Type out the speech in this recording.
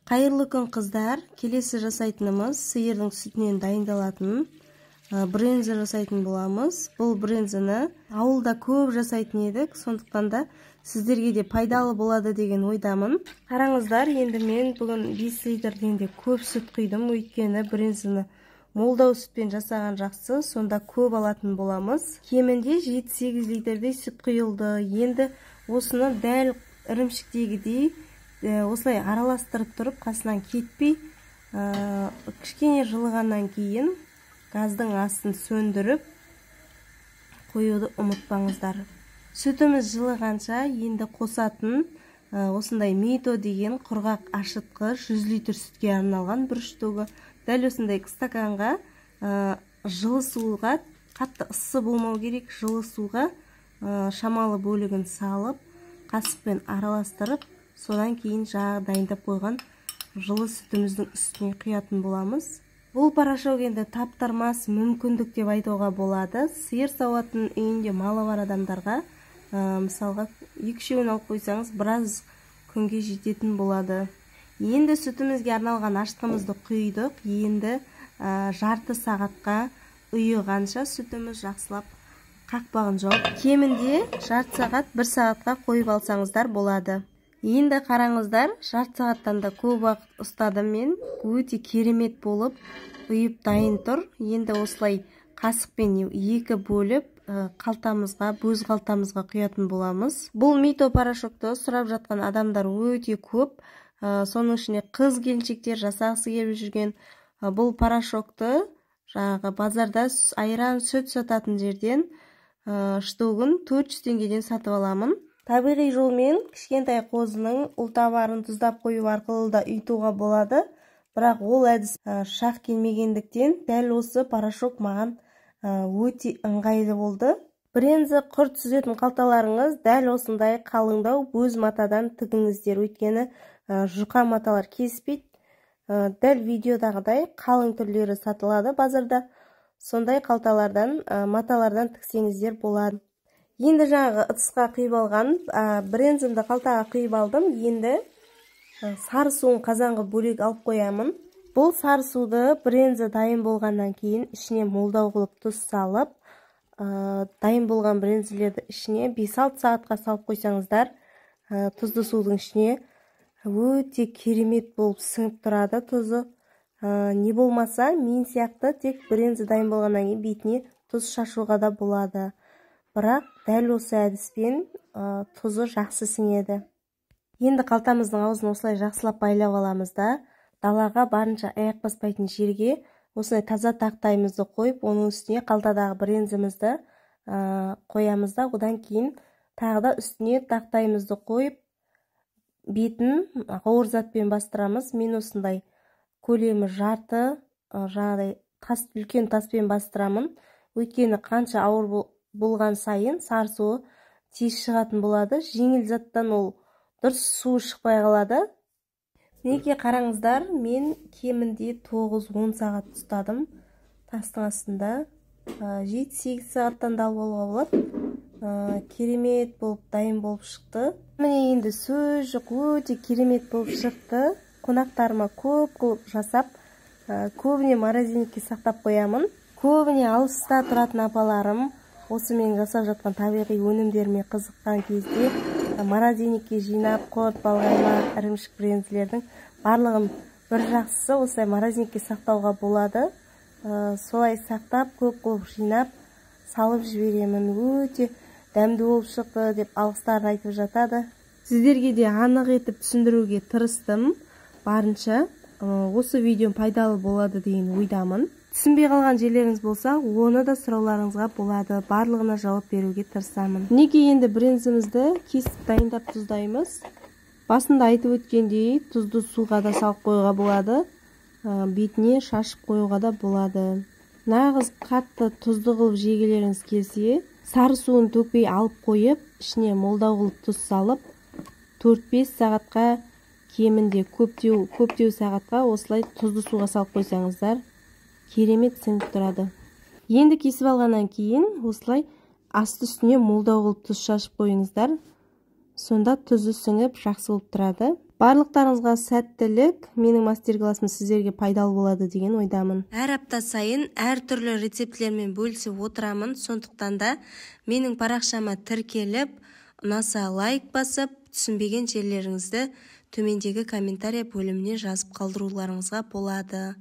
Қайырлы күн қыздар, келесі жасайтынымыз сиырдың сүтінен дайындалатын бренза жасайтын боламыз. Бұл брензаны ауылда көп жасайтын едік, сондықтан да сіздерге де пайдалы болады деген ойдамын. Қараңыздар, енді мен бүгін 5 литрден де көп сүт құйдым, өйткені брензаны молдау сүтпен жасаған жақсы, сонда көп алатын боламыз. Кемінде 7-8 литрдей сүт құйылды. Енді осыны дәл ірімшіктегідей осылай араластырып тұрып, қасынан кетпей, кішкене жылығаннан кейін газдың астын сөндіріп қоюды ұмытпаңыздар. Сүтіміз жылығанша енді қосатын осындай мито деген құрғақ ашытқы 100 литр сүтке арналған бір штугы. Дәл осындай стаканға жылы суға, қатты ыссы болмау керек, жылы суға шамалы бөлігін салып, қасықпен араластырып, содан кейін жаңа дайындап қойған жылы сүтіміздің үстіне құятын боламыз. Бұл порошок енді таптырмас мүмкіндік деп айтуға болады. Сиыр сауатын үйінде малы бар адамдарға, мысалға 2-3 алып қойсаңыз, біраз күнге жететін болады. Енді сүтімізге арналған ашытқымызды құйдық. Енді жарты сағатқа ұйығанша сүтіміз жақсылап қақпағын жауып, кемінде жарты сағат, 1 сағатқа қойып алсаңыздар болады. Енді қараңыздар, жарты сағаттан да көп уақыт ұстадым мен, өте керемет болып ұйып дайын тұр. Енді осылай қасықпен 2 бөліп қалтамызға, бөз қалтамызға құятын боламыз. Бұл мито порошокты сұрап жатқан адамдар өте көп. Соның ішіне қыз келіншектер жасағысы келіп жүрген. Бұл порошокты жаңағы базарда айран сүт сататын жерден штугын 400 теңгеден сатып аламын. Табиғи жолмен кішкентай қозының ұлтабарын тұздап қою арқылы да ұйытуға болады. Бірақ ол әдіс шақ келмегендіктен дәл осы порошок маған өте ыңғайлы болды. Бренза құрт сүзетін қалталарыңыз дәл осындай қалыңдау бөз матадан тігіңіздер, өйткені жұқа маталар кеспейді. Дәл видеодағыдай қалың түрлері сатылады базарда. Сондай қалталардан, маталардан тіксеңіздер болады. Енді жаңағы ыдысқа құйып алған брензамды қалтаға құйып алдым. Енді сары суын қазанға бөлек алып қоямын. Бұл сары суды бренза дайын болғаннан кейін ішіне молдау қылып тұз салып, дайын болған брензалерді ішіне 5-6 сағатқа салып қойсаңыздар, тұзды судың ішіне өте керемет болып сіңіп тұрады тұзы. Не болмаса, мен сияқты тек бренза дайын болғаннан кейін бетіне тұз шашуға да болады. Бірақ дәл осы әдіспен тұзы жақсы сіңеді. Енді қалтамыздың аузын осылай жақсылап байлап аламыз да, далаға барынша аяқ баспайтын жерге осылай таза тақтайымызды қойып, оның үстіне қалтадағы брензамызды қоямыз да, одан кейін тағы да үстіне тақтайымызды қойып, бетін ауыр затпен бастырамыз. Мен осындай көлемі жарты, жаңағыдай үлкен таспен бастырамын. Өйткені қанша ауыр болған сайын сары суы тез шығатын болады. Жеңіл заттан ол дұрыс су шықпай қалады. Неге қараңыздар, мен кемінде 9-10 сағат ұстадым тастың астында. 7-8 сағаттан да алуға болады. Керемет болып, дайын болып шықты. Міне енді сөз жоқ, өте керемет болып шықты. Қонақтарыма көп қылып жасап, көбіне морозильникке сақтап қоямын. Көбіне алыста тұратын апаларым осы мен жасап жатқан табиғи өнімдеріме қызыққан кезде морозильникке жинап, құрт, балғайма, ірімшік брензалердің барлығын бір жақсысы осылай морозильникке сақтауға болады. Солай сақтап, көп қылып жинап, салып жіберемін. Өте дәмді болып шықты деп алғыстарын айтып жатады. Сіздерге де анық етіп түсіндіруге тырыстым. Барынша осы видеом пайдалы болады деген ойдамын. Түсінбей қалған жерлеріңіз болса, оны да сұрауларыңызға болады. Барлығына жауап беруге тырысамын. Неге енді брензамызды кесіп дайындап тұздаймыз? Басында айтып өткендей, тұзды суға да салып қоюға болады, бетіне шашып қоюға да болады. Нағыз қатты тұзды қылып жегелеріңіз келсе, сары суын төкпей алып қойып, ішіне молдау қылып тұз салып, 4-5 сағатқа, кемінде көптеу сағатқа осылай тұзды суға салып қойсаңыздар, керемет сіңіп тұрады. Енді кесіп алғаннан кейін осылай асты үстіне молдау қылып тұз шашып қойыңыздар. Сонда тұзы сіңіп жақсы болып тұрады. Барлықтарыңызға сәттілік. Менің мастер-классым сіздерге пайдалы болады деген ойдамын. Әр апта сайын әр түрлі рецептлермен бөлісіп отырамын. Сондықтан да менің парақшама тіркеліп, ұнаса лайк басып, түсінбеген жерлеріңізді төмендегі комментарий бөліміне жазып қалдыруларыңызға болады.